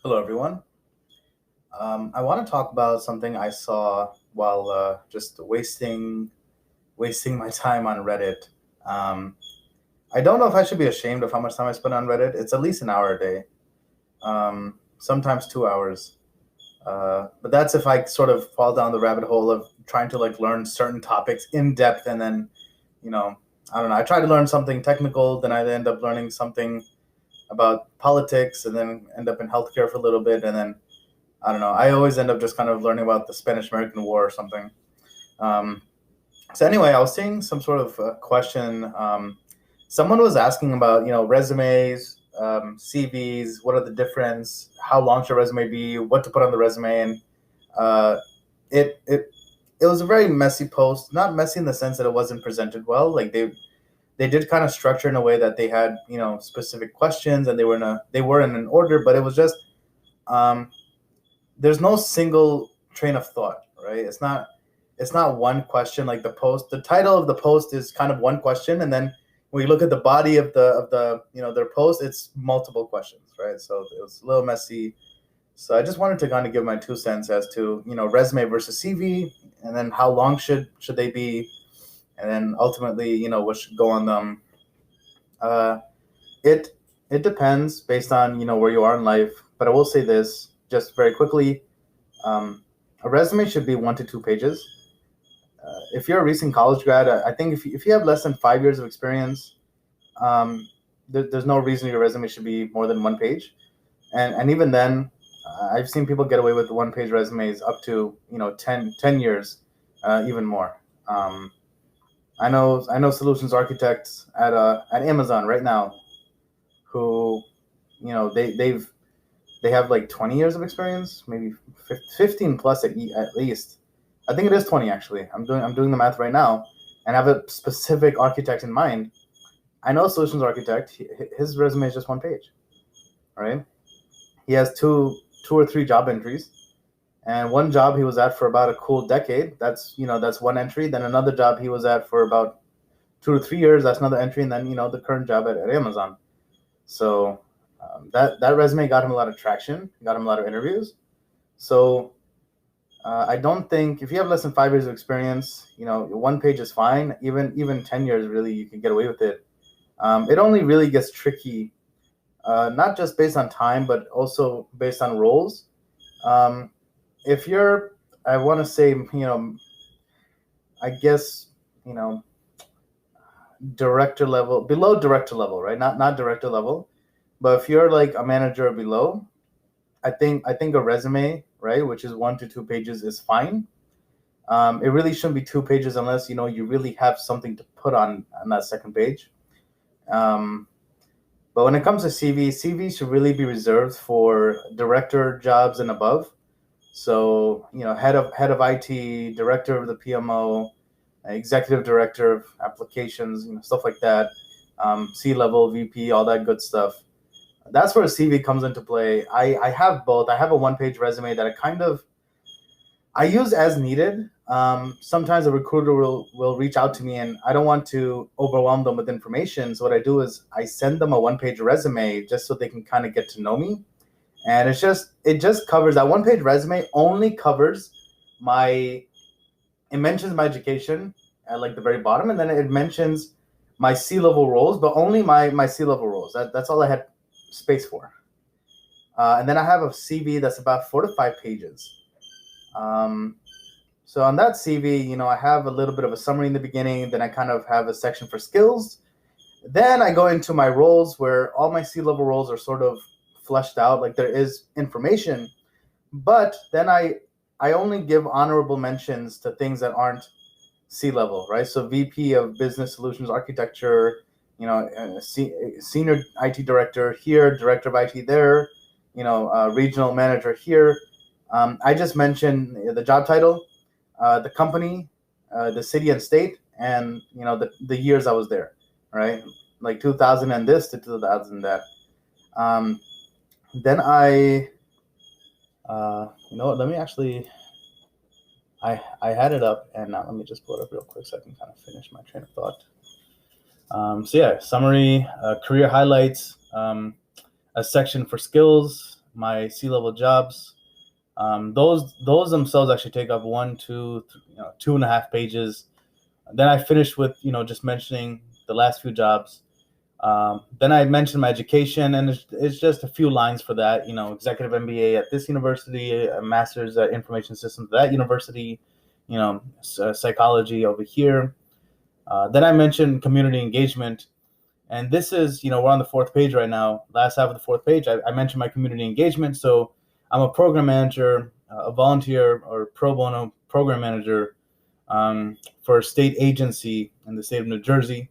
Hello, everyone. I want to talk about something I saw while just wasting my time on Reddit. Um, I don't know if I should be ashamed of how much time I spend on Reddit. It's at least an hour a day, sometimes 2 hours. But that's if I sort of fall down the rabbit hole of trying to like learn certain topics in depth, and then, you know, I don't know. I try to learn something technical, then I end up learning something about politics, and then end up in healthcare for a little bit, and then I don't know. I always end up just kind of learning about the Spanish American War or something. Um, so anyway, I was seeing some sort of question. Someone was asking about resumes, CVs. What are the difference? How long should a resume be? What to put on the resume? And uh, it it it was a very messy post. Not messy in the sense that it wasn't presented well. Like they did kind of structure in a way that they had specific questions, and they were in an order, but it was just um, there's no single train of thought, right? It's not one question. Like the title of the post is kind of one question, and then when you look at the body of the their post, it's multiple questions, right? So it was a little messy. So I just wanted to kind of give my 2 cents as to resume versus CV, and then how long should they be, and then ultimately what should go on them. uh it it depends based on where you are in life, but I will say this just very quickly. A resume should be 1 to 2 pages. If you're a recent college grad, I think if you have less than 5 years of experience, there's no reason your resume should be more than one page. And even then, I've seen people get away with one page resumes up to 10 years, even more. I know solutions architects at Amazon right now who they have like 20 years of experience, maybe 15 plus at least. I think it is 20 actually. I'm doing the math right now, and I have a specific architect in mind. I know a solutions architect. His resume is just one page, right? He has two or three job entries, and one job he was at for about a cool decade. That's one entry. Then another job he was at for about 2 to 3 years. That's another entry, and then the current job at Amazon. So that resume got him a lot of traction, got him a lot of interviews. So I don't think if you have less than 5 years of experience, one page is fine. Even 10 years, really, you can get away with it. It only really gets tricky, not just based on time, but also based on roles. Um, if you're, I want to say, I guess, you know, director level, below director level, right? Not director level, but if you're like a manager or below, I think a resume, right, which is 1 to 2 pages, is fine. It really shouldn't be 2 pages unless you really have something to put on that second page. Um, but when it comes to CV should really be reserved for director jobs and above. So head of IT, director of the PMO, executive director of applications, stuff like that. C-level, VP, all that good stuff. That's where a CV comes into play. I have both. I have a one-page resume that I use as needed. Sometimes a recruiter will reach out to me, and I don't want to overwhelm them with information. So what I do is I send them a one-page resume just so they can kind of get to know me. And it just covers that one-page resume only covers my it mentions my education at like the very bottom, and then it mentions my C-level roles, but only my C-level roles. That's all I had space for. And then I have a CV that's about 4 to 5 pages. Um, so on that CV, I have a little bit of a summary in the beginning. Then I kind of have a section for skills. Then I go into my roles where all my C-level roles are sort of fleshed out. Like there is information, but then I only give honorable mentions to things that aren't C-level, right? So VP of Business Solutions Architecture, senior IT director here, director of IT there, regional manager here. I just mentioned the job title, the company, the city and state, and the years I was there, right? Like 2000 and this to 2000 that. Um, then let me actually. I had it up, and now let me just pull it up real quick so I can kind of finish my train of thought. So yeah, summary, career highlights, a section for skills, my C-level jobs. Those themselves actually take up 2.5 pages. Then I finished with just mentioning the last few jobs. Then I mentioned my education, and it's just a few lines for that. Executive MBA at this university, a master's at information systems at that university. Psychology over here. Then I mentioned community engagement, and this is we're on the fourth page right now. Last half of the fourth page, I mentioned my community engagement. So I'm a program manager, a volunteer or pro bono program manager for a state agency in the state of New Jersey.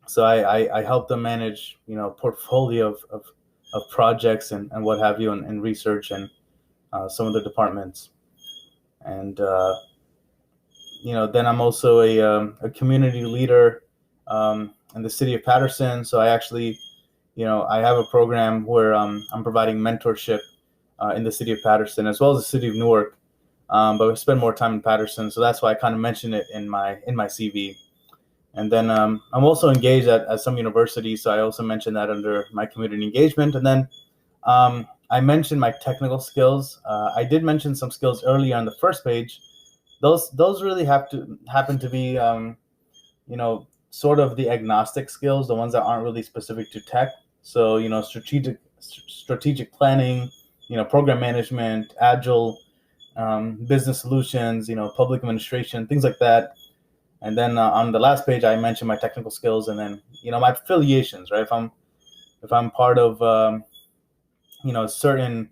So I help them manage, portfolio of projects and what have you, and research and some of the departments. And, then I'm also a community leader in the city of Paterson. So I actually, I have a program where I'm providing mentorship in the city of Paterson as well as the city of Newark. But we spend more time in Paterson. So that's why I kind of mentioned it in my CV. And then I'm also engaged at some universities, so I also mentioned that under my community engagement. And then I mentioned my technical skills. I did mention some skills earlier on the first page. Those really happen to be, sort of the agnostic skills, the ones that aren't really specific to tech. So strategic planning, program management, agile, business solutions, public administration, things like that. And then on the last page, I mentioned my technical skills, and then my affiliations, right? If I'm part of certain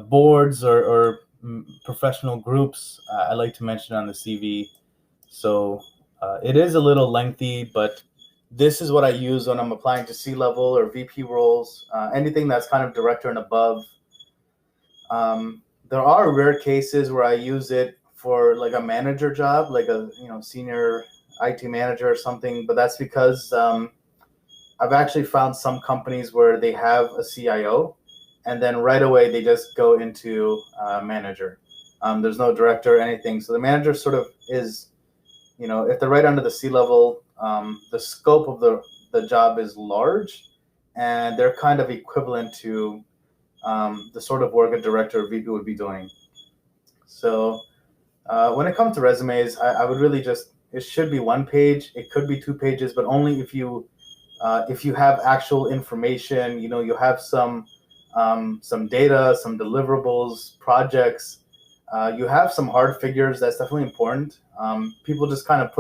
boards or professional groups, I like to mention it on the CV. So it is a little lengthy, but this is what I use when I'm applying to C-level or VP roles, anything that's kind of director and above. There are rare cases where I use it for like a manager job, like a senior IT manager or something, but that's because I've actually found some companies where they have a CIO, and then right away they just go into manager. There's no director or anything, so the manager sort of is, if they're right under the C-level, the scope of the job is large, and they're kind of equivalent to the sort of work a director or VP would be doing. So when it comes to resumes, I would really it should be one page. It could be 2 pages, but only if you have actual information, you have some data, some deliverables, projects, you have some hard figures. That's definitely important. People just kind of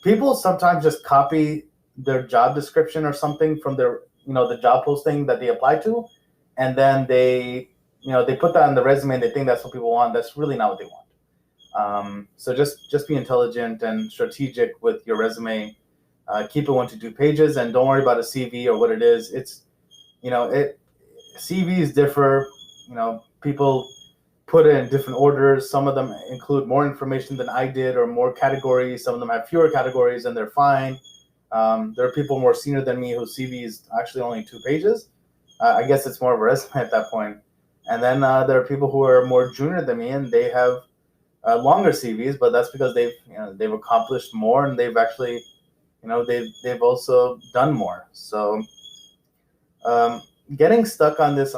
people sometimes just copy their job description or something from their, the job posting that they apply to. And then they put that on the resume and they think that's what people want. That's really not what they want. So just be intelligent and strategic with your resume. Keep it 1 to 2 pages, and don't worry about a CV or what it is. It's, CVs differ. People put it in different orders. Some of them include more information than I did or more categories. Some of them have fewer categories, and they're fine. There are people more senior than me whose CV is actually only 2 pages. I guess it's more of a resume at that point. And then there are people who are more junior than me, and they have longer CVs, but that's because they've accomplished more, and they've actually, they've also done more. So getting stuck on this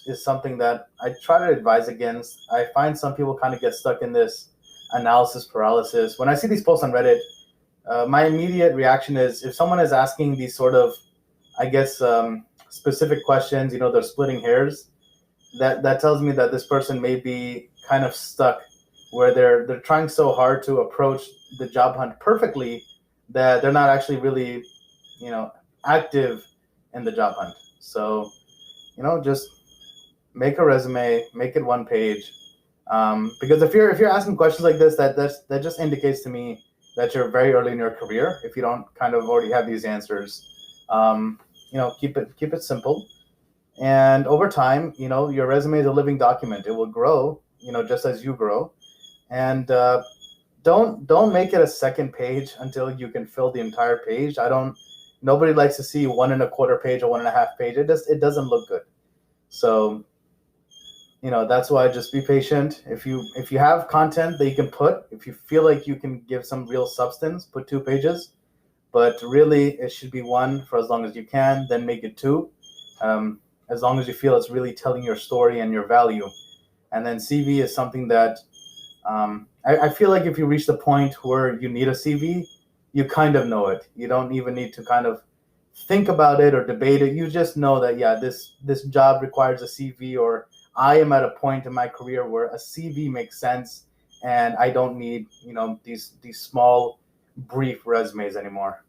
is something that I try to advise against. I find some people kind of get stuck in this analysis paralysis. When I see these posts on Reddit, my immediate reaction is, if someone is asking these sort of, I guess, specific questions, they're splitting hairs, that tells me that this person may be kind of stuck, where they're trying so hard to approach the job hunt perfectly that they're not actually really, active in the job hunt. So, just make a resume, make it 1 page, because if you're asking questions like this, that just indicates to me that you're very early in your career. If you don't kind of already have these answers, keep it simple, and over time, your resume is a living document. It will grow, just as you grow, and don't make it a second page until you can fill the entire page. Nobody likes to see 1 1/4 page or 1.5 page. It doesn't look good. So, that's why just be patient. If you have content that you can put, if you feel like you can give some real substance, put 2 pages. But really, it should be 1 for as long as you can. Then make it 2. as long as you feel it's really telling your story and your value. And then CV is something that I feel like if you reach the point where you need a CV, you kind of know it. You don't even need to kind of think about it or debate it. You just know that, yeah, this job requires a CV, or I am at a point in my career where a CV makes sense, and I don't need these small brief resumes anymore.